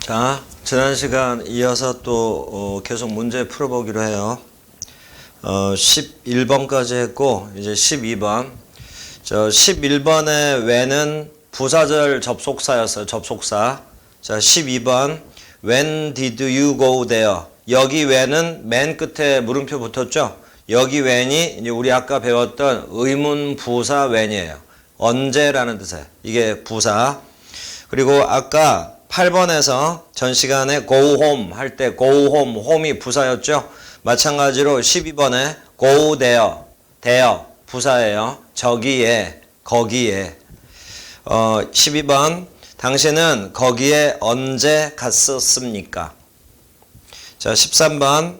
자, 지난 시간 이어서 또 계속 문제 풀어보기로 해요. 11번까지 했고 이제 12번. 저 11번의 when은 부사절 접속사였어요. 접속사. 자, 12번 When did you go there? 여기 when은 맨 끝에 물음표 붙었죠. 여기 when이 이제 우리 아까 배웠던 의문 부사 when이에요. 언제라는 뜻이에요. 이게 부사. 그리고 아까 8번에서 전 시간에 go home 할 때 go home, home이 부사였죠. 마찬가지로 12번에 go there, there 부사예요. 저기에, 거기에. 12번 당신은 거기에 언제 갔었습니까? 자, 13번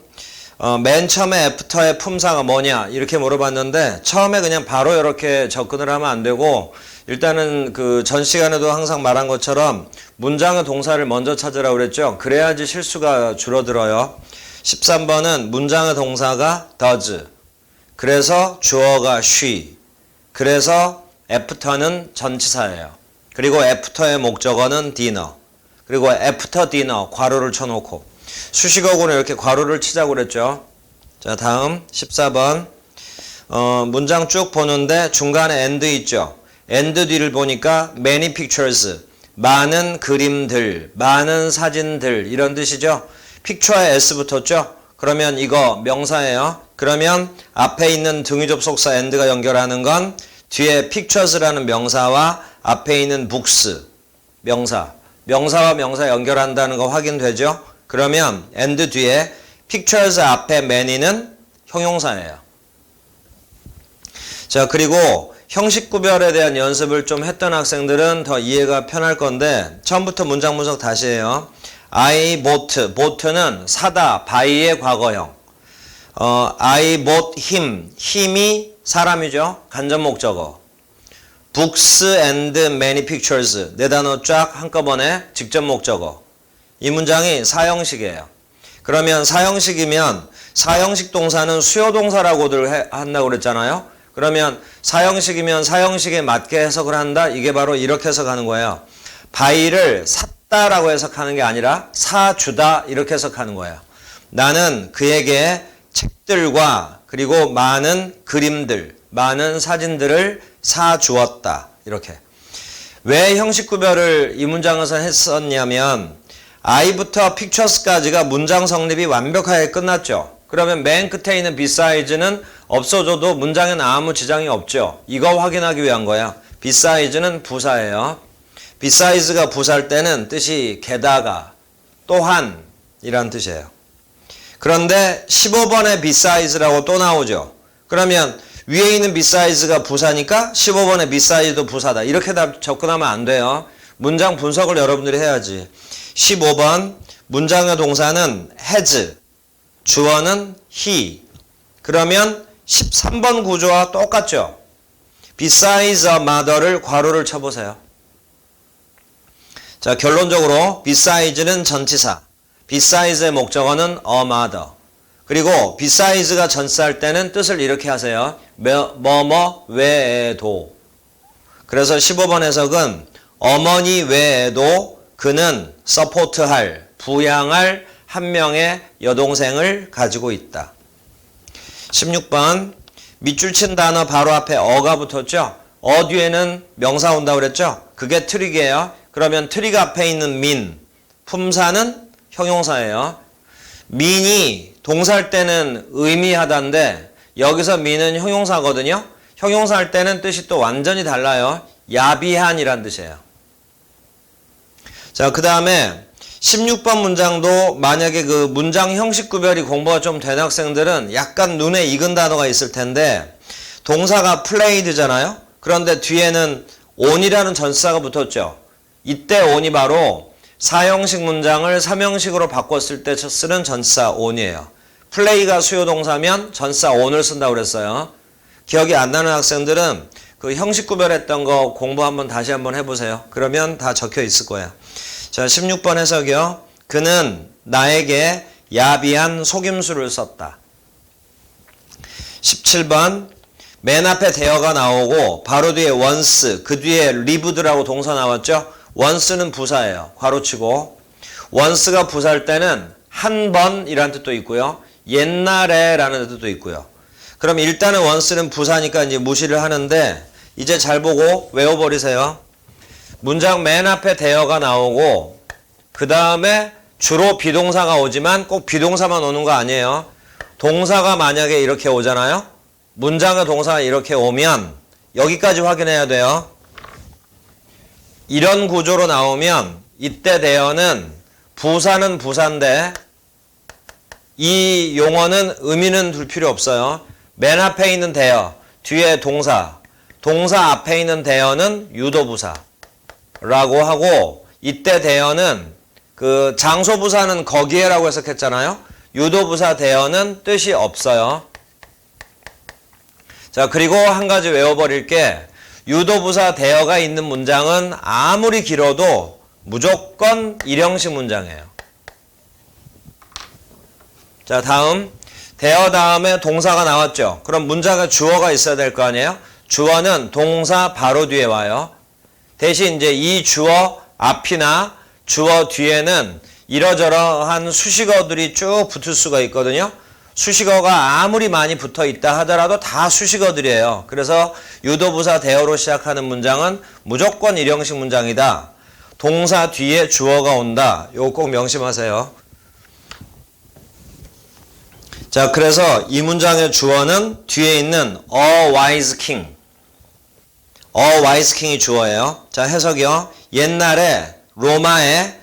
맨 처음에 애프터의 품사가 뭐냐 이렇게 물어봤는데 처음에 그냥 바로 이렇게 접근을 하면 안 되고 일단은 그 전 시간에도 항상 말한 것처럼 문장의 동사를 먼저 찾으라고 그랬죠. 그래야지 실수가 줄어들어요. 13번은 문장의 동사가 does. 그래서 주어가 she. 그래서 after는 전치사예요. 그리고 after의 목적어는 dinner. 그리고 after dinner 괄호를 쳐놓고 수식어구는 이렇게 괄호를 치자고 그랬죠. 자, 다음 14번 문장 쭉 보는데 중간에 and 있죠. and 뒤를 보니까 many pictures, 많은 그림들, 많은 사진들 이런 뜻이죠. picture에 s 붙었죠. 그러면 이거 명사예요. 그러면 앞에 있는 등위 접속사 and가 연결하는 건 뒤에 pictures라는 명사와 앞에 있는 books, 명사. 명사와 명사 연결한다는 거 확인되죠. 그러면 and 뒤에 pictures 앞에 many는 형용사예요. 자, 그리고 형식 구별에 대한 연습을 좀 했던 학생들은 더 이해가 편할 건데 처음부터 문장 분석 다시 해요. I bought, bought는 사다, buy의 과거형. I bought him, him이 사람이죠. 간접 목적어. Books and many pictures, 네 단어 쫙 한꺼번에 직접 목적어. 이 문장이 사형식이에요. 그러면 사형식이면 사형식 동사는 수요 동사라고들 한다고 그랬잖아요. 그러면 사형식이면 사형식에 맞게 해석을 한다. 이게 바로 이렇게 해석하는 거예요. buy를 샀다라고 해석하는 게 아니라 사주다 이렇게 해석하는 거예요. 나는 그에게 책들과 그리고 많은 그림들, 많은 사진들을 사주었다. 이렇게. 왜 형식 구별을 이 문장에서 했었냐면 I부터 pictures까지가 문장 성립이 완벽하게 끝났죠. 그러면 맨 끝에 있는 besides는 없어져도 문장에는 아무 지장이 없죠. 이거 확인하기 위한 거야. besides 부사예요. besides가 부사일 때는 뜻이 게다가, 또한 이란 뜻이에요. 그런데 15번에 besides라고 또 나오죠. 그러면 위에 있는 besides가 부사니까 15번에 besides도 부사다. 이렇게 다 접근하면 안 돼요. 문장 분석을 여러분들이 해야지. 15번 문장의 동사는 has, 주어는 he. 그러면 13번 구조와 똑같죠. besides a mother를 괄호를 쳐보세요. 자, 결론적으로 besides는 전치사, besides 목적어는 a mother. 그리고 besides가 전치사할 때는 뜻을 이렇게 하세요. 뭐뭐 외에도. 그래서 15번 해석은 어머니 외에도 그는 서포트할, 부양할 한 명의 여동생을 가지고 있다. 16번 밑줄 친 단어 바로 앞에 어가 붙었죠. 어 뒤에는 명사 온다고 그랬죠. 그게 트릭이에요. 그러면 트릭 앞에 있는 민, 품사는 형용사예요. 민이 동사할 때는 의미하다인데 여기서 민은 형용사거든요. 형용사 할 때는 뜻이 또 완전히 달라요. 야비한이란 뜻이에요. 자, 그 다음에 16번 문장도 만약에 그 문장 형식 구별이 공부가 좀 된 학생들은 약간 눈에 익은 단어가 있을 텐데 동사가 played잖아요. 그런데 뒤에는 on이라는 전치사가 붙었죠. 이때 on이 바로 사형식 문장을 삼형식으로 바꿨을 때 쓰는 전치사 on이에요. play가 수요 동사면 전치사 on을 쓴다고 그랬어요. 기억이 안 나는 학생들은 그 형식 구별했던 거 공부 한번 다시 한번 해보세요. 그러면 다 적혀 있을 거예요. 자, 16번 해석이요. 그는 나에게 야비한 속임수를 썼다. 17번 맨 앞에 대어가 나오고 바로 뒤에 once, 그 뒤에 lived라고 동사 나왔죠. once는 부사예요. 괄호치고. once가 부사일 때는 한 번이라는 뜻도 있고요. 옛날에라는 뜻도 있고요. 그럼 일단은 once는 부사니까 이제 무시를 하는데 이제 잘 보고 외워버리세요. 문장 맨 앞에 대어가 나오고 그 다음에 주로 비동사가 오지만 꼭 비동사만 오는 거 아니에요. 동사가 만약에 이렇게 오잖아요. 문장의 동사가 이렇게 오면 여기까지 확인해야 돼요. 이런 구조로 나오면 이때 대어는 부사는 부사인데 이 용어는 의미는 둘 필요 없어요. 맨 앞에 있는 대어, 뒤에 동사, 동사 앞에 있는 대어는 유도부사라고 하고 이때 대어는 그 장소부사는 거기에라고 해석했잖아요. 유도부사 대어는 뜻이 없어요. 자, 그리고 한 가지 외워버릴 게 유도부사 대어가 있는 문장은 아무리 길어도 무조건 일형식 문장이에요. 자, 다음 대어 다음에 동사가 나왔죠. 그럼 문장에 주어가 있어야 될 거 아니에요? 주어는 동사 바로 뒤에 와요. 대신 이제 이 주어 앞이나 주어 뒤에는 이러저러한 수식어들이 쭉 붙을 수가 있거든요. 수식어가 아무리 많이 붙어 있다 하더라도 다 수식어들이에요. 그래서 유도부사 대어로 시작하는 문장은 무조건 일형식 문장이다. 동사 뒤에 주어가 온다. 요거 꼭 명심하세요. 자, 그래서 이 문장의 주어는 뒤에 있는 a wise king. a wise king이 주어예요. 자, 해석이요. 옛날에 로마에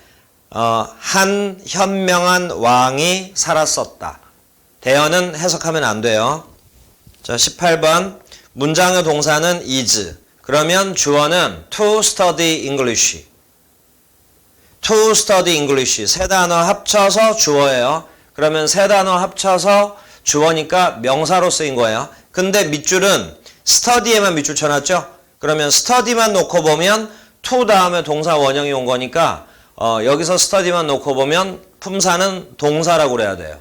한 현명한 왕이 살았었다. 대어는 해석하면 안 돼요. 자, 18번 문장의 동사는 is. 그러면 주어는 to study English. to study English. 세 단어 합쳐서 주어예요. 그러면 세 단어 합쳐서 주어니까 명사로 쓰인 거예요. 근데 밑줄은 study에만 밑줄 쳐놨죠? 그러면 study만 놓고 보면 to 다음에 동사 원형이 온 거니까 여기서 study만 놓고 보면 품사는 동사라고 그래야 돼요.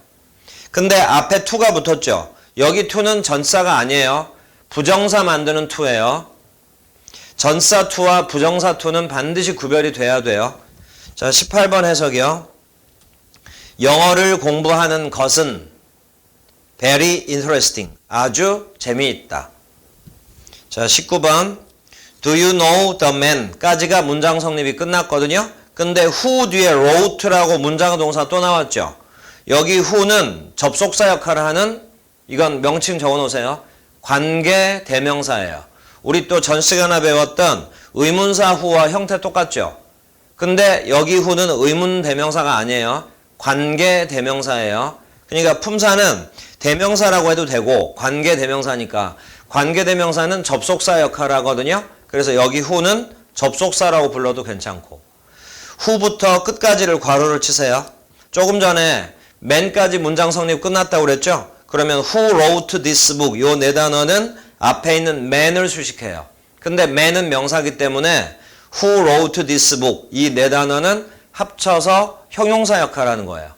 근데 앞에 to가 붙었죠. 여기 to는 전사가 아니에요. 부정사 만드는 to예요. 전사 to와 부정사 to는 반드시 구별이 돼야 돼요. 자, 18번 해석이요. 영어를 공부하는 것은 very interesting. 아주 재미있다. 자, 19번 Do you know the man? 까지가 문장 성립이 끝났거든요. 근데 who 뒤에 wrote라고 문장 동사 또 나왔죠. 여기 who는 접속사 역할을 하는 이건 명칭 적어놓으세요. 관계 대명사예요. 우리 또 전 시간에 배웠던 의문사 who와 형태 똑같죠. 근데 여기 who는 의문 대명사가 아니에요. 관계 대명사예요. 그러니까 품사는 대명사라고 해도 되고 관계 대명사니까 관계 대명사는 접속사 역할을 하거든요. 그래서 여기 who는 접속사라고 불러도 괜찮고 who부터 끝까지를 괄호를 치세요. 조금 전에 man까지 문장 성립 끝났다고 그랬죠? 그러면 who wrote this book 요 네 단어는 앞에 있는 man을 수식해요. 근데 man은 명사기 때문에 who wrote this book 이 네 단어는 합쳐서 형용사 역할을 하는 거예요.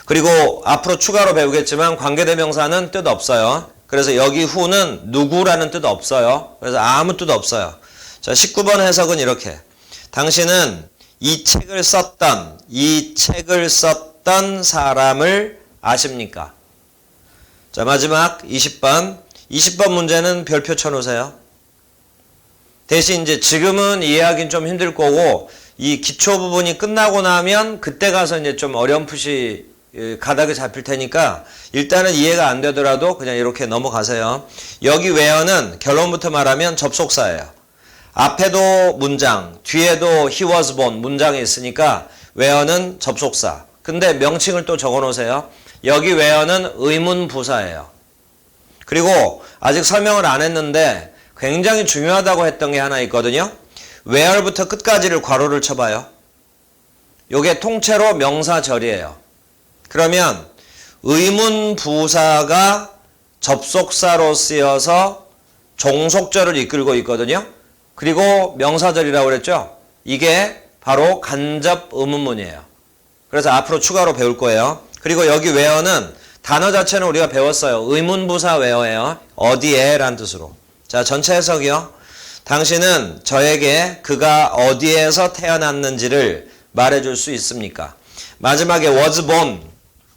그리고 앞으로 추가로 배우겠지만 관계대명사는 뜻 없어요. 그래서 여기 who는 누구라는 뜻 없어요. 그래서 아무 뜻 없어요. 자, 19번 해석은 이렇게. 당신은 이 책을 썼던 사람을 아십니까? 자, 마지막 20번. 20번 문제는 별표 쳐놓으세요. 대신 이제 지금은 이해하기는 좀 힘들 거고 이 기초 부분이 끝나고 나면 그때 가서 이제 좀 어렴풋이 가닥이 잡힐 테니까 일단은 이해가 안 되더라도 그냥 이렇게 넘어가세요. 여기 where는 결론부터 말하면 접속사예요. 앞에도 문장, 뒤에도 he was born 문장이 있으니까 where는 접속사. 근데 명칭을 또 적어 놓으세요. 여기 where는 의문부사예요. 그리고 아직 설명을 안 했는데 굉장히 중요하다고 했던 게 하나 있거든요. where부터 끝까지를 괄호를 쳐봐요. 요게 통째로 명사절이에요. 그러면 의문부사가 접속사로 쓰여서 종속절을 이끌고 있거든요. 그리고 명사절이라고 그랬죠. 이게 바로 간접 의문문이에요. 그래서 앞으로 추가로 배울 거예요. 그리고 여기 where는 단어 자체는 우리가 배웠어요. 의문부사 where예요. 어디에 라는 뜻으로. 자, 전체 해석이요. 당신은 저에게 그가 어디에서 태어났는지를 말해줄 수 있습니까? 마지막에 was born.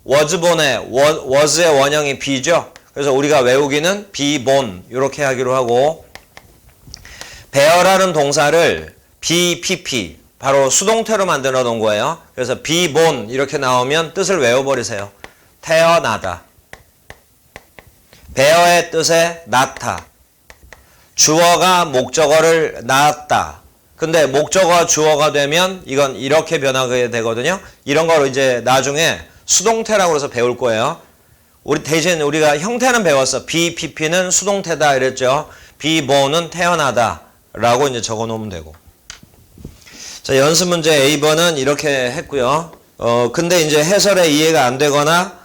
was born의 was의 원형이 be죠. 그래서 우리가 외우기는 be born 이렇게 하기로 하고 bear라는 동사를 BPP 바로 수동태로 만들어 놓은 거예요. 그래서 be born 이렇게 나오면 뜻을 외워버리세요. 태어나다. bear의 뜻에 낳다. 주어가 목적어를 낳았다. 근데 목적어가 주어가 되면 이건 이렇게 변하게 되거든요. 이런 걸 이제 나중에 수동태라고 해서 배울 거예요. 우리 대신 우리가 형태는 배웠어. BPP는 수동태다 이랬죠. be born은 태어나다 라고 이제 적어 놓으면 되고. 자, 연습 문제 A번은 이렇게 했고요. 근데 이제 해설에 이해가 안 되거나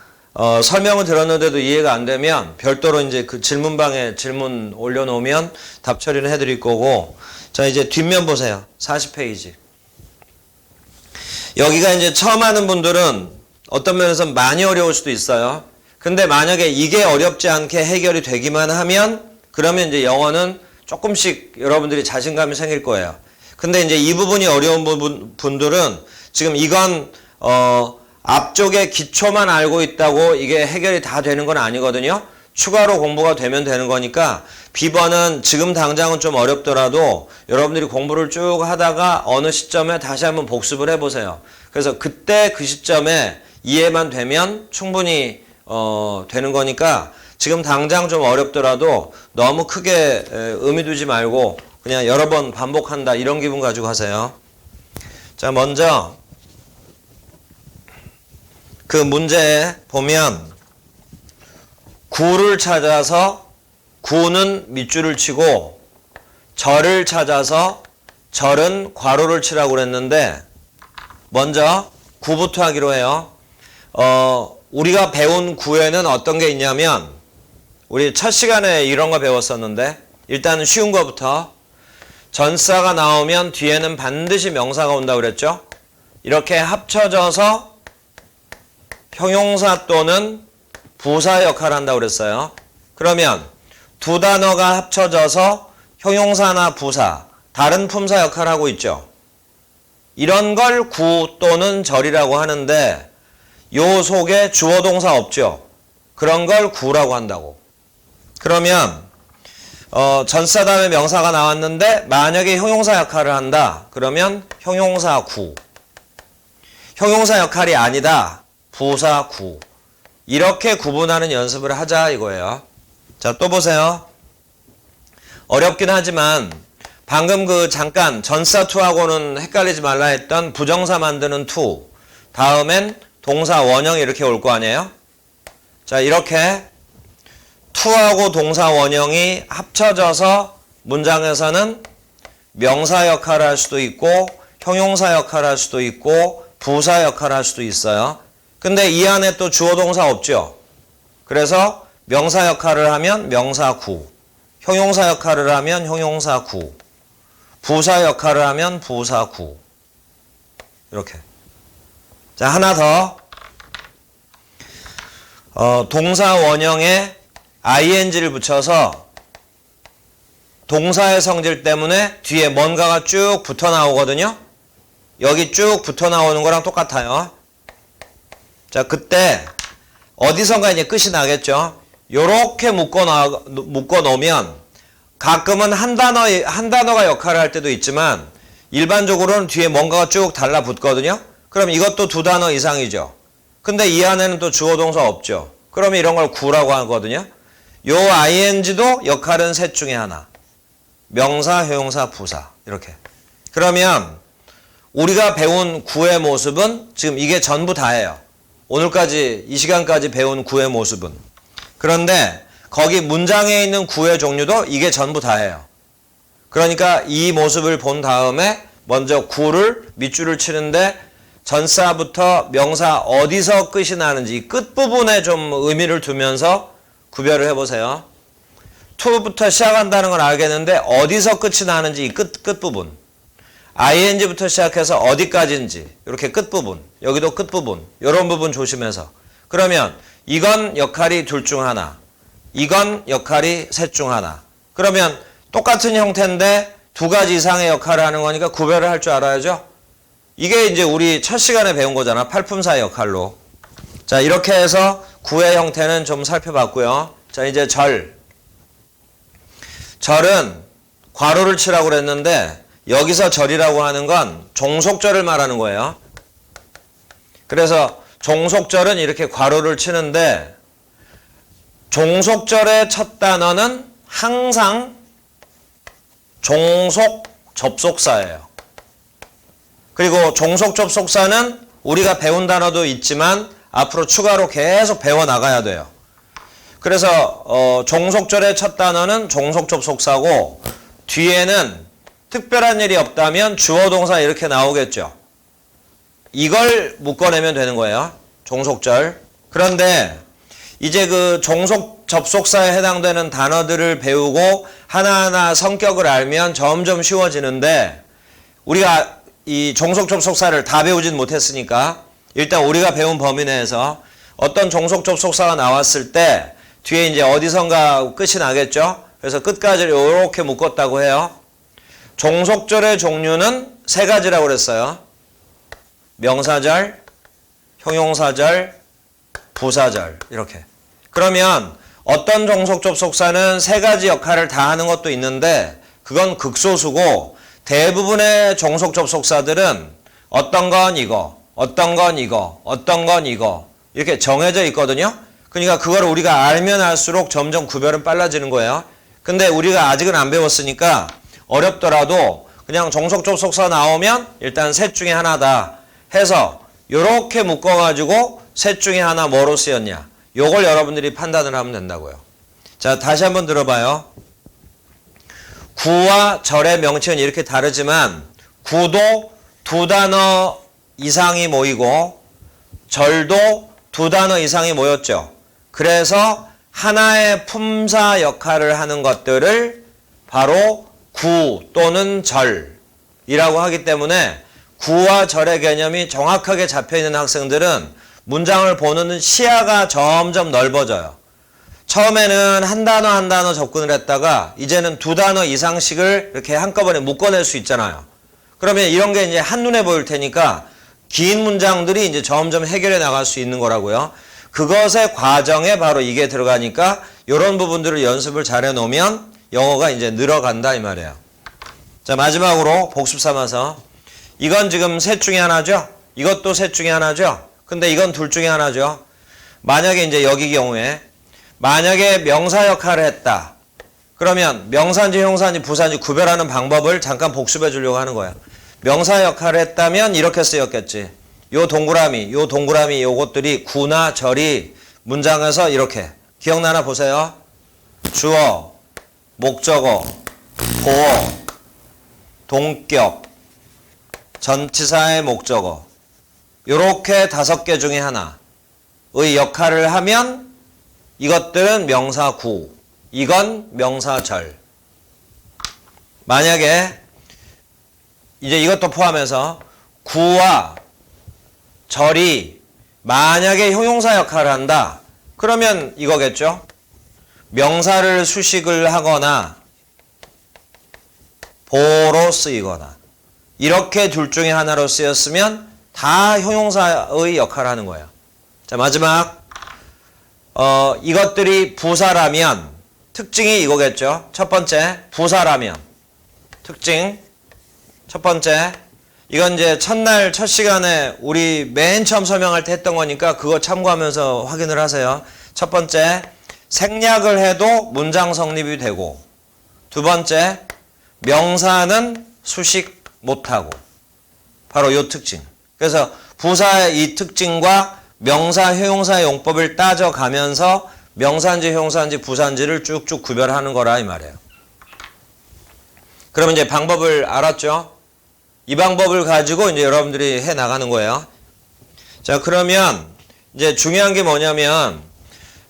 설명을 들었는데도 이해가 안 되면 별도로 이제 그 질문방에 질문 올려놓으면 답 처리를 해드릴 거고. 자, 이제 뒷면 보세요. 40페이지. 여기가 이제 처음 하는 분들은 어떤 면에서 많이 어려울 수도 있어요. 근데 만약에 이게 어렵지 않게 해결이 되기만 하면 그러면 이제 영어는 조금씩 여러분들이 자신감이 생길 거예요. 근데 이제 이 부분이 어려운 분들은 지금 이건 앞쪽에 기초만 알고 있다고 이게 해결이 다 되는 건 아니거든요. 추가로 공부가 되면 되는 거니까 B번은 지금 당장은 좀 어렵더라도 여러분들이 공부를 쭉 하다가 어느 시점에 다시 한번 복습을 해보세요. 그래서 그때 그 시점에 이해만 되면 충분히 되는 거니까 지금 당장 좀 어렵더라도 너무 크게 의미 두지 말고 그냥 여러 번 반복한다 이런 기분 가지고 하세요. 자, 먼저 그 문제에 보면 구를 찾아서 구는 밑줄을 치고 절을 찾아서 절은 괄호를 치라고 그랬는데 먼저 구부터 하기로 해요. 우리가 배운 구에는 어떤 게 있냐면 우리 첫 시간에 이런 거 배웠었는데 일단 쉬운 거부터 전사가 나오면 뒤에는 반드시 명사가 온다고 그랬죠. 이렇게 합쳐져서 형용사 또는 부사 역할을 한다고 그랬어요. 그러면 두 단어가 합쳐져서 형용사나 부사, 다른 품사 역할을 하고 있죠. 이런 걸 구 또는 절이라고 하는데 요 속에 주어 동사 없죠. 그런 걸 구라고 한다고. 그러면 전사 다음에 명사가 나왔는데 만약에 형용사 역할을 한다. 그러면 형용사 구. 형용사 역할이 아니다. 부사 구. 이렇게 구분하는 연습을 하자 이거예요. 자, 또 보세요. 어렵긴 하지만 방금 그 잠깐 전사 투하고는 헷갈리지 말라 했던 부정사 만드는 투. 다음엔 동사 원형이 이렇게 올 거 아니에요? 자, 이렇게 투하고 동사 원형이 합쳐져서 문장에서는 명사 역할을 할 수도 있고 형용사 역할을 할 수도 있고 부사 역할을 할 수도 있어요. 근데 이 안에 또 주어 동사 없죠. 그래서 명사 역할을 하면 명사 구, 형용사 역할을 하면 형용사 구, 부사 역할을 하면 부사 구. 이렇게. 자, 하나 더. 동사 원형에 ing를 붙여서 동사의 성질 때문에 뒤에 뭔가가 쭉 붙어 나오거든요. 여기 쭉 붙어 나오는 거랑 똑같아요. 자, 그때 어디선가 이제 끝이 나겠죠. 요렇게 묶어 놓으면 가끔은 한 단어가 역할을 할 때도 있지만 일반적으로는 뒤에 뭔가가 쭉 달라붙거든요. 그럼 이것도 두 단어 이상이죠. 근데 이 안에는 또 주어 동사 없죠. 그러면 이런 걸 구라고 하거든요. 요 ing도 역할은 셋 중에 하나. 명사, 형용사, 부사. 이렇게. 그러면 우리가 배운 구의 모습은 지금 이게 전부 다예요. 오늘까지 이 시간까지 배운 구의 모습은. 그런데 거기 문장에 있는 구의 종류도 이게 전부 다예요. 그러니까 이 모습을 본 다음에 먼저 구를 밑줄을 치는데 전사부터 명사 어디서 끝이 나는지 이 끝부분에 좀 의미를 두면서 구별을 해보세요. to부터 시작한다는 걸 알겠는데 어디서 끝이 나는지 이 끝부분. ing부터 시작해서 어디까지인지 이렇게 끝부분. 여기도 끝부분. 이런 부분 조심해서. 그러면 이건 역할이 둘 중 하나. 이건 역할이 셋 중 하나. 그러면 똑같은 형태인데 두 가지 이상의 역할을 하는 거니까 구별을 할 줄 알아야죠. 이게 이제 우리 첫 시간에 배운 거잖아. 팔품사 역할로. 자, 이렇게 해서 구의 형태는 좀 살펴봤고요. 자, 이제 절. 절은 괄호를 치라고 그랬는데 여기서 절이라고 하는 건 종속절을 말하는 거예요. 그래서 종속절은 이렇게 괄호를 치는데 종속절의 첫 단어는 항상 종속 접속사예요. 그리고 종속 접속사는 우리가 배운 단어도 있지만 앞으로 추가로 계속 배워나가야 돼요. 그래서 종속절의 첫 단어는 종속 접속사고 뒤에는 특별한 일이 없다면 주어 동사 이렇게 나오겠죠. 이걸 묶어내면 되는 거예요. 종속절. 그런데 이제 그 종속 접속사에 해당되는 단어들을 배우고 하나하나 성격을 알면 점점 쉬워지는데 우리가 이 종속 접속사를 다 배우진 못했으니까 일단 우리가 배운 범위 내에서 어떤 종속 접속사가 나왔을 때 뒤에 이제 어디선가 끝이 나겠죠. 그래서 끝까지 이렇게 묶었다고 해요. 종속절의 종류는 세 가지라고 그랬어요. 명사절, 형용사절, 부사절 이렇게. 그러면 어떤 종속 접속사는 세 가지 역할을 다 하는 것도 있는데 그건 극소수고 대부분의 종속 접속사들은 어떤 건 이거, 어떤 건 이거, 어떤 건 이거 이렇게 정해져 있거든요. 그러니까 그걸 우리가 알면 알수록 점점 구별은 빨라지는 거예요. 근데 우리가 아직은 안 배웠으니까 어렵더라도 그냥 종속 접속사 나오면 일단 셋 중에 하나다 해서 이렇게 묶어가지고 셋 중에 하나 뭐로 쓰였냐 요걸 여러분들이 판단을 하면 된다고요. 자, 다시 한번 들어봐요. 구와 절의 명칭은 이렇게 다르지만 구도 두 단어 이상이 모이고 절도 두 단어 이상이 모였죠. 그래서 하나의 품사 역할을 하는 것들을 바로 구 또는 절이라고 하기 때문에 구와 절의 개념이 정확하게 잡혀있는 학생들은 문장을 보는 시야가 점점 넓어져요. 처음에는 한 단어 한 단어 접근을 했다가 이제는 두 단어 이상씩을 이렇게 한꺼번에 묶어낼 수 있잖아요. 그러면 이런 게 이제 한눈에 보일 테니까 긴 문장들이 이제 점점 해결해 나갈 수 있는 거라고요. 그것의 과정에 바로 이게 들어가니까 이런 부분들을 연습을 잘 해놓으면 영어가 이제 늘어간다 이 말이에요. 자, 마지막으로 복습 삼아서 이건 지금 셋 중에 하나죠. 이것도 셋 중에 하나죠. 근데 이건 둘 중에 하나죠. 만약에 이제 여기 경우에 만약에 명사 역할을 했다. 그러면 명사인지 형사인지 부사인지 구별하는 방법을 잠깐 복습해 주려고 하는 거예요. 명사 역할을 했다면 이렇게 쓰였겠지. 요 동그라미 요것들이 구나 절이 문장에서 이렇게 기억나나 보세요. 주어, 목적어, 보어, 동격, 전치사의 목적어 요렇게 5개 중에 하나의 역할을 하면 이것들은 명사구, 이건 명사절. 만약에 이제 이것도 포함해서 구와 절이 만약에 형용사 역할을 한다. 그러면 이거겠죠. 명사를 수식을 하거나 보로 쓰이거나 이렇게 둘 중에 하나로 쓰였으면 다 형용사의 역할을 하는 거예요. 자, 마지막 이것들이 부사라면 특징이 이거겠죠. 첫 번째 부사라면 특징 첫 번째 이건 이제 첫날 첫 시간에 우리 맨 처음 설명할 때 했던 거니까 그거 참고하면서 확인을 하세요. 첫 번째 생략을 해도 문장 성립이 되고 두 번째 명사는 수식 못하고 바로 이 특징. 그래서 부사의 이 특징과 명사, 형용사의 용법을 따져가면서 명사인지 형용사인지 부사인지를 쭉쭉 구별하는 거라 이 말이에요. 그러면 이제 방법을 알았죠? 이 방법을 가지고 이제 여러분들이 해 나가는 거예요. 자, 그러면 이제 중요한 게 뭐냐면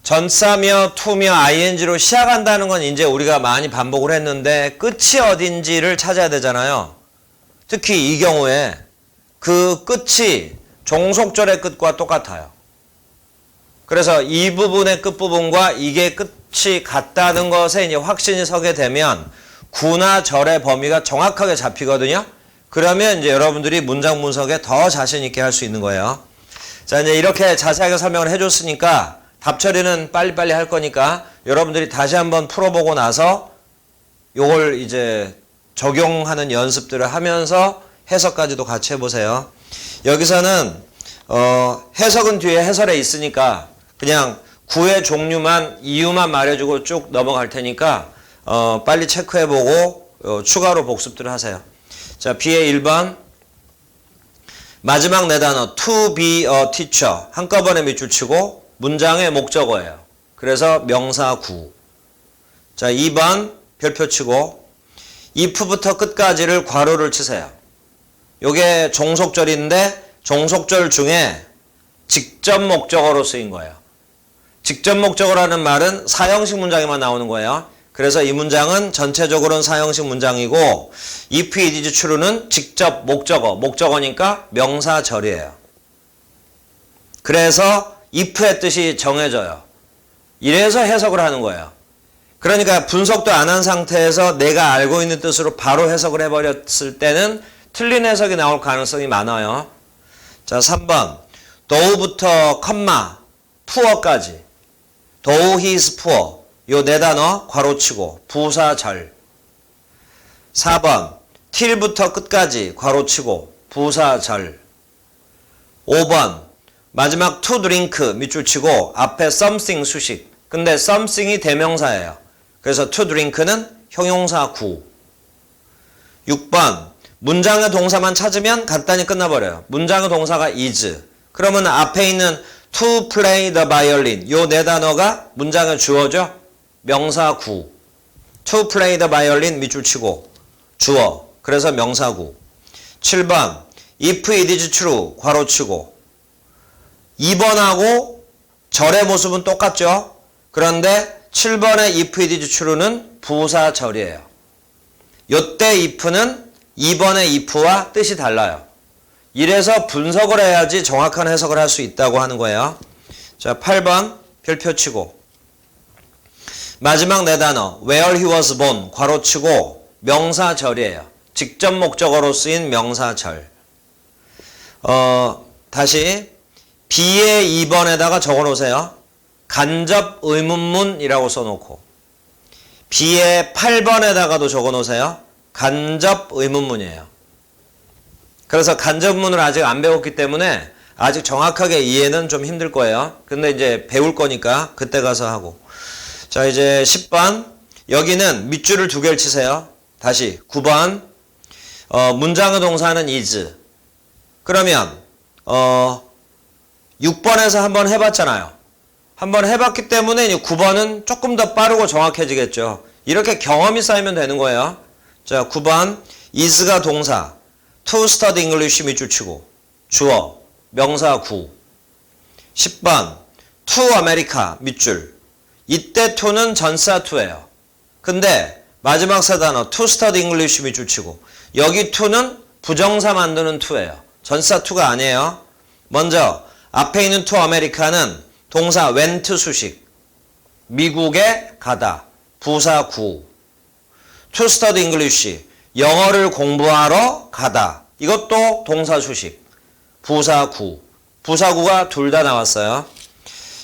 전사며 to며 ing로 시작한다는 건 이제 우리가 많이 반복을 했는데 끝이 어딘지를 찾아야 되잖아요. 특히 이 경우에 그 끝이 종속절의 끝과 똑같아요. 그래서 이 부분의 끝부분과 이게 끝이 같다는 것에 이제 확신이 서게 되면 구나 절의 범위가 정확하게 잡히거든요. 그러면 이제 여러분들이 문장 분석에 더 자신 있게 할 수 있는 거예요. 자, 이제 이렇게 자세하게 설명을 해줬으니까 답 처리는 빨리빨리 할 거니까 여러분들이 다시 한번 풀어보고 나서 요걸 이제 적용하는 연습들을 하면서 해석까지도 같이 해보세요. 여기서는 해석은 뒤에 해설에 있으니까 그냥 구의 종류만 이유만 말해주고 쭉 넘어갈 테니까 빨리 체크해보고 추가로 복습들을 하세요. 자, B의 1번 마지막 네 단어 to be a teacher 한꺼번에 밑줄 치고 문장의 목적어예요. 그래서 명사 구. 자, 2번 별표 치고 if부터 끝까지를 괄호를 치세요. 요게 종속절인데 종속절 중에 직접 목적어로 쓰인 거예요. 직접 목적어라는 말은 사형식 문장에만 나오는 거예요. 그래서 이 문장은 전체적으로는 사형식 문장이고 if it is true는 직접 목적어, 목적어니까 명사절이에요. 그래서 if의 뜻이 정해져요. 이래서 해석을 하는 거예요. 그러니까 분석도 안 한 상태에서 내가 알고 있는 뜻으로 바로 해석을 해버렸을 때는 틀린 해석이 나올 가능성이 많아요. 자, 3번 though부터 컴마 poor까지 though he is poor 요 네 단어 괄호치고 부사절. 4번 till부터 끝까지 괄호치고 부사절. 5번 마지막 to drink 밑줄 치고 앞에 something 수식. 근데 something이 대명사예요. 그래서 to drink는 형용사 구. 6번 문장의 동사만 찾으면 간단히 끝나버려요. 문장의 동사가 is. 그러면 앞에 있는 to play the violin 요 네 단어가 문장의 주어죠. 명사 구. to play the violin 밑줄 치고 주어. 그래서 명사 구. 7번 if it is true 괄호 치고 2번하고 절의 모습은 똑같죠. 그런데 7번의 if it is true는 부사절이에요. 요때 if는 2번의 if와 뜻이 달라요. 이래서 분석을 해야지 정확한 해석을 할 수 있다고 하는 거예요. 자, 8번 별표 치고 마지막 네 단어 where he was born 괄호 치고 명사절이에요. 직접 목적어로 쓰인 명사절. 다시 B의 2번에다가 적어놓으세요. 간접 의문문이라고 써놓고 B의 8번에다가도 적어놓으세요. 간접 의문문이에요. 그래서 간접문을 아직 안 배웠기 때문에 아직 정확하게 이해는 좀 힘들 거예요. 근데 이제 배울 거니까 그때 가서 하고. 자, 이제 10번 여기는 밑줄을 두 개를 치세요. 다시 9번 문장의 동사는 is. 그러면 6번에서 한번 해봤잖아요. 한번 해봤기 때문에 9번은 조금 더 빠르고 정확해지겠죠. 이렇게 경험이 쌓이면 되는 거예요. 자, 9번 is가 동사 to study English 밑줄 치고 주어 명사 구. 10번 to America 밑줄. 이때 to는 전사 to예요. 근데 마지막 세 단어 to study English 밑줄 치고 여기 to는 부정사 만드는 to예요. 전사 to가 아니에요. 먼저 앞에 있는 to America는 동사 went 수식. 미국에 가다. 부사 구. to study English. 영어를 공부하러 가다. 이것도 동사 수식. 부사 구. 부사 구가 둘 다 나왔어요.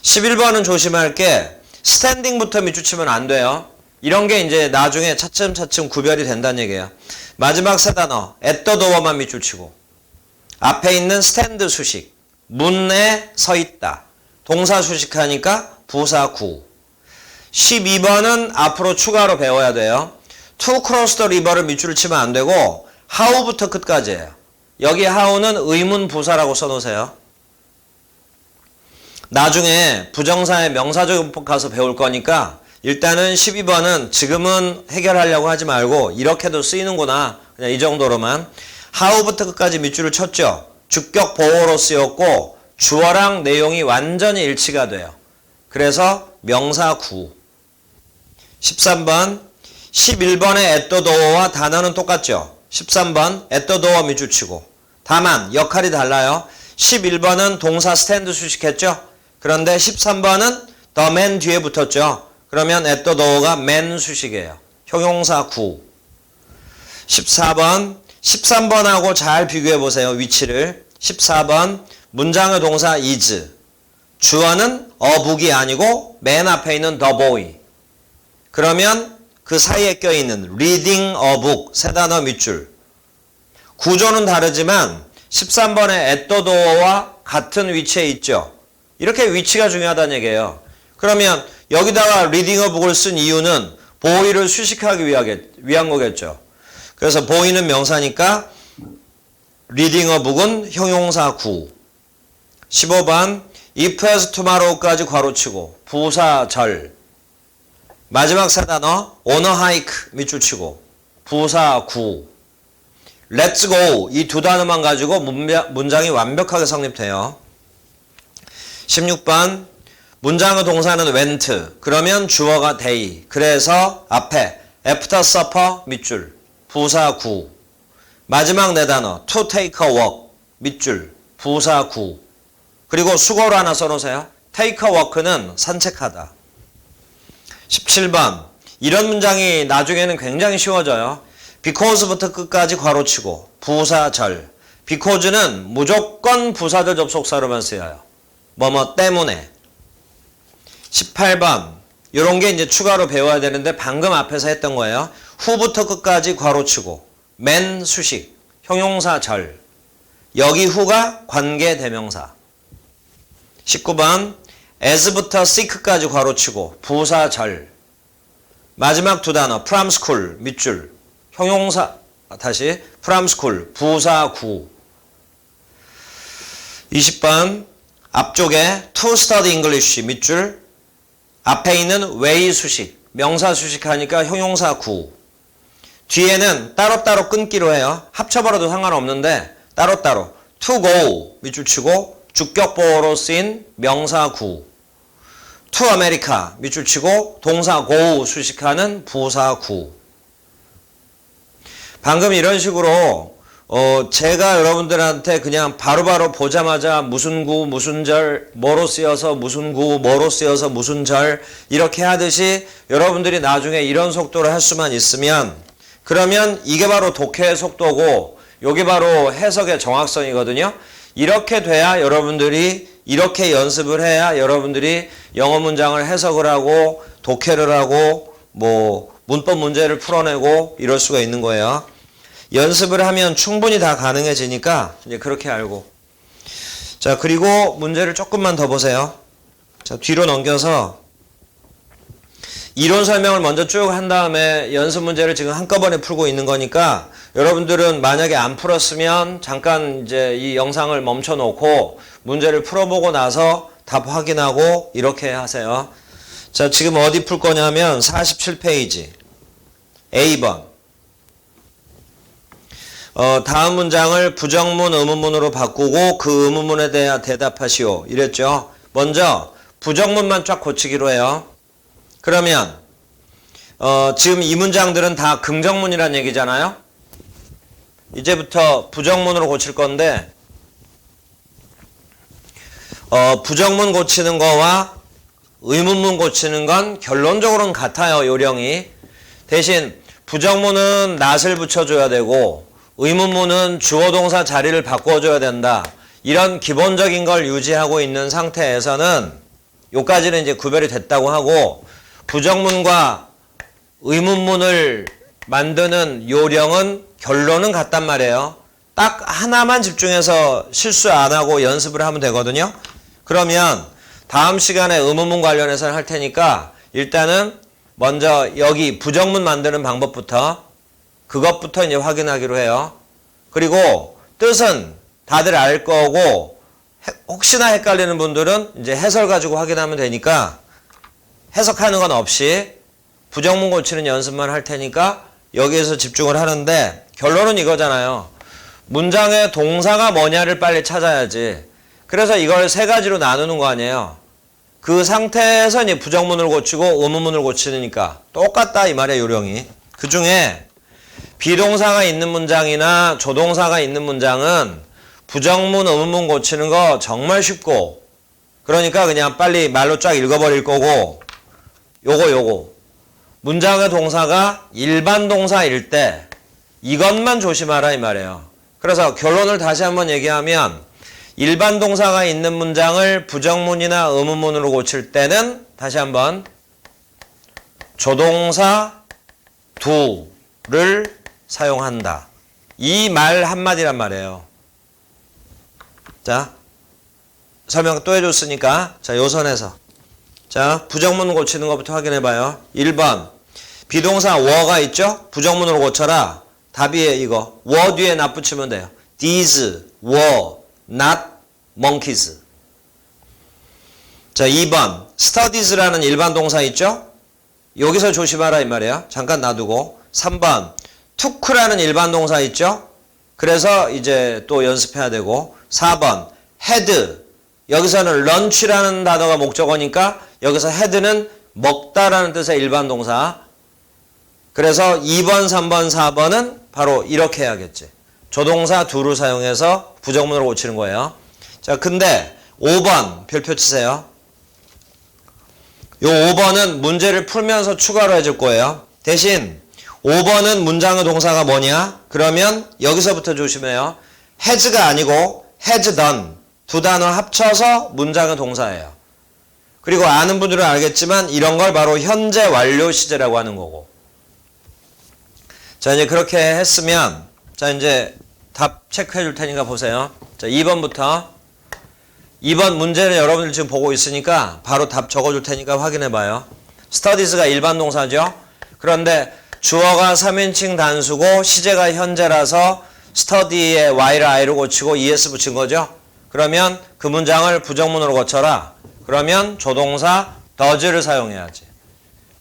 11번은 조심할 게 스탠딩부터 밑줄 치면 안 돼요. 이런 게 이제 나중에 차츰차츰 구별이 된다는 얘기예요. 마지막 세 단어 at the door만 밑줄 치고 앞에 있는 stand 수식. 문에 서 있다. 동사 수식하니까 부사 구. 12번은 앞으로 추가로 배워야 돼요. to cross the river를 밑줄을 치면 안 되고 how부터 끝까지예요. 여기 how는 의문 부사라고 써놓으세요. 나중에 부정사의 명사적 용법 가서 배울 거니까 일단은 12번은 지금은 해결하려고 하지 말고 이렇게도 쓰이는구나. 그냥 이 정도로만. how부터 끝까지 밑줄을 쳤죠. 주격 보호로 쓰였고 주어랑 내용이 완전히 일치가 돼요. 그래서 명사 구. 13번 11번의 at the door와 단어는 똑같죠. 13번 at the door 밑줄 치고 다만 역할이 달라요. 11번은 동사 stand 수식했죠. 그런데 13번은 the man 뒤에 붙었죠. 그러면 at the door가 man 수식이에요. 형용사 구. 14번 13번하고 잘 비교해 보세요. 위치를. 14번 문장의 동사 is. 주어는 a book이 아니고 맨 앞에 있는 the boy. 그러면 그 사이에 껴있는 reading a book 세 단어 밑줄. 구조는 다르지만 13번의 at the door와 같은 위치에 있죠. 이렇게 위치가 중요하다는 얘기예요. 그러면 여기다가 reading a book을 쓴 이유는 boy를 수식하기 위한 거겠죠. 그래서 boy는 명사니까 reading a book은 형용사 구. 15번 if as tomorrow까지 괄호치고 부사 절. 마지막 세 단어 on a hike 밑줄 치고 부사 구. let's go 이 두 단어만 가지고 문장이 완벽하게 성립돼요. 16번 문장의 동사는 went. 그러면 주어가 they. 그래서 앞에 after supper 밑줄 부사 구. 마지막 네 단어 to take a walk 밑줄 부사 구. 그리고 수거로 하나 써놓으세요. take a walk는 산책하다. 17번 이런 문장이 나중에는 굉장히 쉬워져요. because부터 끝까지 괄호치고 부사 절. because는 무조건 부사절 접속사로만 쓰여요. 뭐뭐 때문에. 18번 이런 게 이제 추가로 배워야 되는데 방금 앞에서 했던 거예요. 후부터 끝까지 괄호치고 맨 수식 형용사 절. 여기 후가 관계 대명사. 19번 as부터 seek까지 괄호치고 부사 절. 마지막 두 단어 from school 밑줄 형용사 다시 from school 부사 구. 20번 앞쪽에 to study English 밑줄 앞에 있는 way 수식 명사 수식하니까 형용사 구. 뒤에는 따로따로 끊기로 해요. 합쳐버려도 상관없는데 따로따로 to go 밑줄 치고 주격보호로 쓰인 명사 구. to America 밑줄 치고 동사 go 수식하는 부사 구. 방금 이런 식으로 제가 여러분들한테 그냥 바로바로 보자마자 무슨 구 무슨 절 뭐로 쓰여서 무슨 구 뭐로 쓰여서 무슨 절 이렇게 하듯이 여러분들이 나중에 이런 속도로 할 수만 있으면 그러면 이게 바로 독해의 속도고 이게 바로 해석의 정확성이거든요. 이렇게 돼야 여러분들이 이렇게 연습을 해야 여러분들이 영어 문장을 해석을 하고 독해를 하고 뭐 문법 문제를 풀어내고 이럴 수가 있는 거예요. 연습을 하면 충분히 다 가능해지니까 이제 그렇게 알고. 자, 그리고 문제를 조금만 더 보세요. 자, 뒤로 넘겨서 이론 설명을 먼저 쭉 한 다음에 연습 문제를 지금 한꺼번에 풀고 있는 거니까 여러분들은 만약에 안 풀었으면 잠깐 이제 이 영상을 멈춰 놓고 문제를 풀어보고 나서 답 확인하고 이렇게 하세요. 자, 지금 어디 풀 거냐면 47페이지 A번. 다음 문장을 부정문 의문문으로 바꾸고 그 의문문에 대해 대답하시오 이랬죠. 먼저 부정문만 쫙 고치기로 해요. 그러면 지금 이 문장들은 다 긍정문이란 얘기잖아요. 이제부터 부정문으로 고칠 건데 부정문 고치는 거와 의문문 고치는 건 결론적으로는 같아요. 요령이. 대신 부정문은 not을 붙여줘야 되고 의문문은 주어 동사 자리를 바꿔줘야 된다. 이런 기본적인 걸 유지하고 있는 상태에서는 요까지는 이제 구별이 됐다고 하고 부정문과 의문문을 만드는 요령은 결론은 같단 말이에요. 딱 하나만 집중해서 실수 안 하고 연습을 하면 되거든요. 그러면 다음 시간에 의문문 관련해서 할 테니까 일단은 먼저 여기 부정문 만드는 방법부터 그것부터 이제 확인하기로 해요. 그리고 뜻은 다들 알 거고 혹시나 헷갈리는 분들은 이제 해설 가지고 확인하면 되니까 해석하는 건 없이 부정문 고치는 연습만 할 테니까 여기에서 집중을 하는데 결론은 이거잖아요. 문장의 동사가 뭐냐를 빨리 찾아야지. 그래서 이걸 세 가지로 나누는 거 아니에요. 그 상태에서 이제 부정문을 고치고 의문문을 고치니까 똑같다 이 말이에요. 요령이. 그 중에 비동사가 있는 문장이나 조동사가 있는 문장은 부정문, 의문문 고치는 거 정말 쉽고 그러니까 그냥 빨리 말로 쫙 읽어버릴 거고 요거 문장의 동사가 일반 동사일 때 이것만 조심하라 이 말이에요. 그래서 결론을 다시 한번 얘기하면 일반 동사가 있는 문장을 부정문이나 의문문으로 고칠 때는 다시 한번 조동사 do를 사용한다. 이 말 한마디란 말이에요. 자, 설명 또 해줬으니까 자, 요 선에서 자, 부정문 고치는 것부터 확인해봐요. 1번 비동사 were가 있죠? 부정문으로 고쳐라. 답이에요. 이거 were 뒤에 not 붙이면 돼요. These were not monkeys. 자, 2번 studies라는 일반 동사 있죠? 여기서 조심하라 이 말이에요. 잠깐 놔두고 3번 took라는 일반 동사 있죠? 그래서 이제 또 연습해야 되고 4번 had 여기서는 lunch라는 단어가 목적어니까 여기서 had는 먹다라는 뜻의 일반 동사. 그래서 2번, 3번, 4번은 바로 이렇게 해야겠지. 조동사 do를 사용해서 부정문으로 고치는 거예요. 자, 근데 5번 별표 치세요. 요 5번은 문제를 풀면서 추가로 해줄 거예요. 대신 5번은 문장의 동사가 뭐냐? 그러면 여기서부터 조심해요. has가 아니고 has done 두 단어 합쳐서 문장의 동사예요. 그리고 아는 분들은 알겠지만 이런 걸 바로 현재 완료 시제라고 하는 거고. 자, 이제 그렇게 했으면 자, 이제 답 체크해 줄 테니까 보세요. 자, 2번부터 2번 문제는 여러분들 지금 보고 있으니까 바로 답 적어 줄 테니까 확인해 봐요. studies가 일반 동사죠. 그런데 주어가 3인칭 단수고 시제가 현재라서 study에 y를 i로 고치고 es 붙인 거죠. 그러면 그 문장을 부정문으로 고쳐라. 그러면 조동사 does를 사용해야지.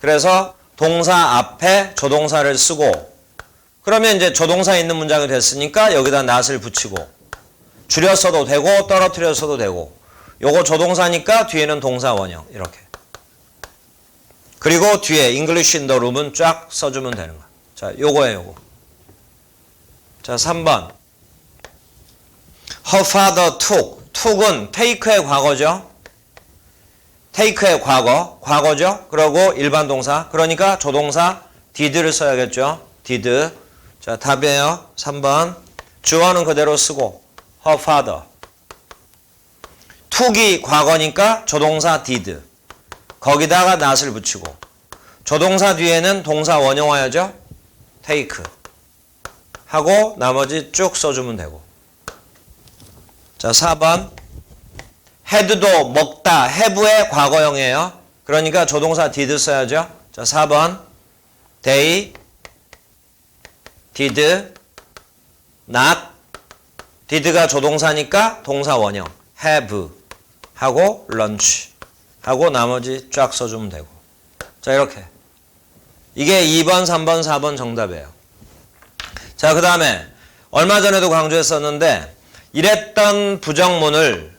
그래서 동사 앞에 조동사를 쓰고 그러면 이제 조동사 있는 문장이 됐으니까 여기다 not을 붙이고 줄여 써도 되고 떨어뜨려 써도 되고 요거 조동사니까 뒤에는 동사 원형 이렇게. 그리고 뒤에 English in the room은 쫙 써주면 되는 거야. 자, 요거예요, 요거. 자, 3번. Her father took. took은 take의 과거죠. take의 과거죠. 그리고 일반 동사. 그러니까 조동사 did를 써야겠죠. did. 자, 답이에요. 3번. 주어는 그대로 쓰고 her father. took이 과거니까 조동사 did. 거기다가 not을 붙이고 조동사 뒤에는 동사 원형화야죠. take 하고 나머지 쭉 써주면 되고. 자, 4번 had도 먹다 have의 과거형이에요. 그러니까 조동사 did 써야죠. 자, 4번 they did not did가 조동사니까 동사 원형 have 하고 lunch 하고 나머지 쫙 써주면 되고. 자, 이렇게. 이게 2번, 3번, 4번 정답이에요. 자, 그 다음에 얼마 전에도 강조했었는데 이랬던 부정문을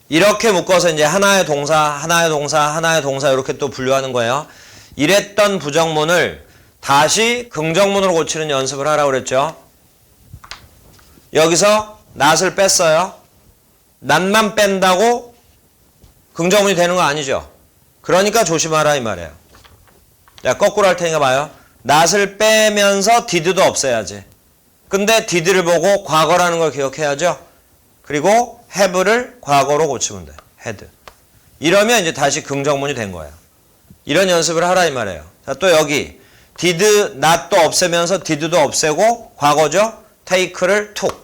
이렇게 묶어서 이제 하나의 동사, 하나의 동사, 하나의 동사 이렇게 또 분류하는 거예요. 이랬던 부정문을 다시 긍정문으로 고치는 연습을 하라고 그랬죠. 여기서 not을 뺐어요. not만 뺀다고 긍정문이 되는 거 아니죠. 그러니까 조심하라 이 말이에요. 야, 거꾸로 할 테니까 봐요. not을 빼면서 did도 없애야지. 근데 did를 보고 과거라는 걸 기억해야죠. 그리고 have를 과거로 고치면 돼. had. 이러면 이제 다시 긍정문이 된 거예요. 이런 연습을 하라 이 말이에요. 자, 또 여기 did, not도 없애면서 did도 없애고 과거죠. take를 took.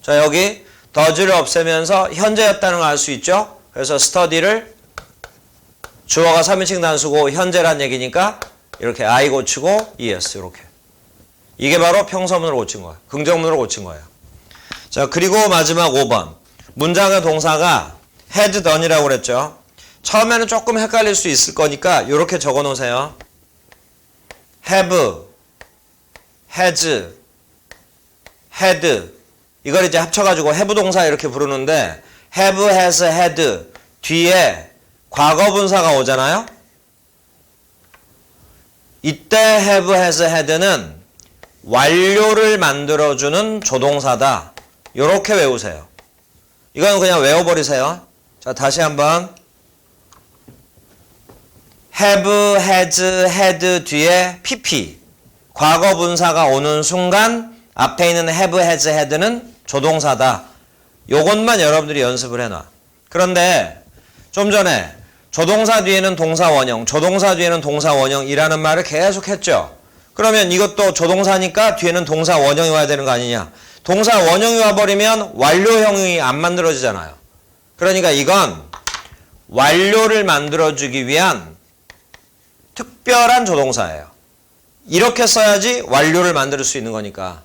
자, 여기 does를 없애면서 현재였다는 걸 알 수 있죠. 그래서 study를 주어가 3인칭 단수고 현재란 얘기니까 이렇게 I 고치고 es 이렇게. 이게 바로 평서문으로 고친 거예요. 긍정문으로 고친 거예요. 자, 그리고 마지막 5번. 문장의 동사가 had done이라고 그랬죠. 처음에는 조금 헷갈릴 수 있을 거니까 이렇게 적어 놓으세요. have, has, had. 이걸 이제 합쳐가지고 have 동사 이렇게 부르는데 have, has, had 뒤에 과거분사가 오잖아요. 이때 have, has, had는 완료를 만들어주는 조동사다. 이렇게 외우세요. 이건 그냥 외워버리세요. 자, 다시 한번 have, has, had 뒤에 pp. 과거 분사가 오는 순간 앞에 있는 have, has, had는 조동사다. 요것만 여러분들이 연습을 해놔. 그런데 좀 전에 조동사 뒤에는 동사 원형, 조동사 뒤에는 동사 원형이라는 말을 계속 했죠. 그러면 이것도 조동사니까 뒤에는 동사 원형이 와야 되는 거 아니냐. 동사 원형이 와버리면 완료형이 안 만들어지잖아요. 그러니까 이건 완료를 만들어주기 위한 특별한 조동사예요. 이렇게 써야지 완료를 만들 수 있는 거니까.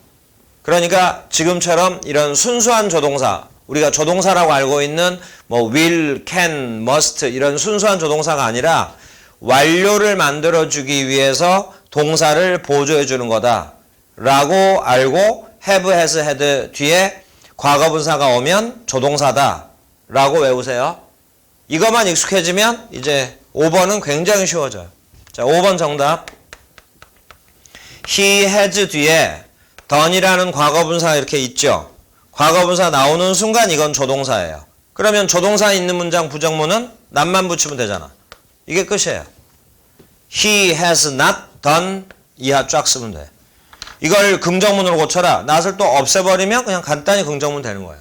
그러니까 지금처럼 이런 순수한 조동사, 우리가 조동사라고 알고 있는 뭐 will, can, must 이런 순수한 조동사가 아니라 완료를 만들어주기 위해서 동사를 보조해 주는 거다 라고 알고 have, has, had 뒤에 과거분사가 오면 조동사다 라고 외우세요. 이것만 익숙해지면 이제 5번은 굉장히 쉬워져요. 자, 5번 정답. He has 뒤에 done이라는 과거분사가 이렇게 있죠. 과거분사 나오는 순간 이건 조동사예요. 그러면 조동사 있는 문장 부정문은 not만 붙이면 되잖아. 이게 끝이에요. He has not done 이하 쫙 쓰면 돼. 이걸 긍정문으로 고쳐라. not을 또 없애버리면 그냥 간단히 긍정문 되는 거예요.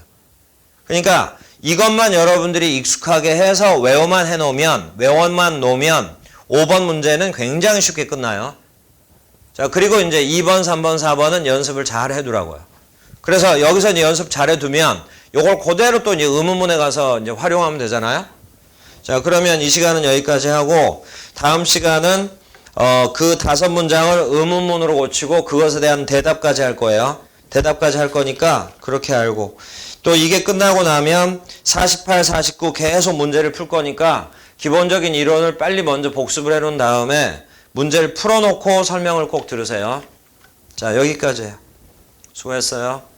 그러니까 이것만 여러분들이 익숙하게 해서 외워만 해놓으면, 외워만 놓으면 5번 문제는 굉장히 쉽게 끝나요. 자, 그리고 이제 2번, 3번, 4번은 연습을 잘 해두라고요. 그래서 여기서 이제 연습 잘 해두면 요걸 그대로 또 이제 의문문에 가서 이제 활용하면 되잖아요. 자, 그러면 이 시간은 여기까지 하고 다음 시간은 그 5문장을 의문문으로 고치고 그것에 대한 대답까지 할 거예요. 대답까지 할 거니까 그렇게 알고 또 이게 끝나고 나면 48, 49 계속 문제를 풀 거니까 기본적인 이론을 빨리 먼저 복습을 해놓은 다음에 문제를 풀어놓고 설명을 꼭 들으세요. 자, 여기까지예요. 수고했어요.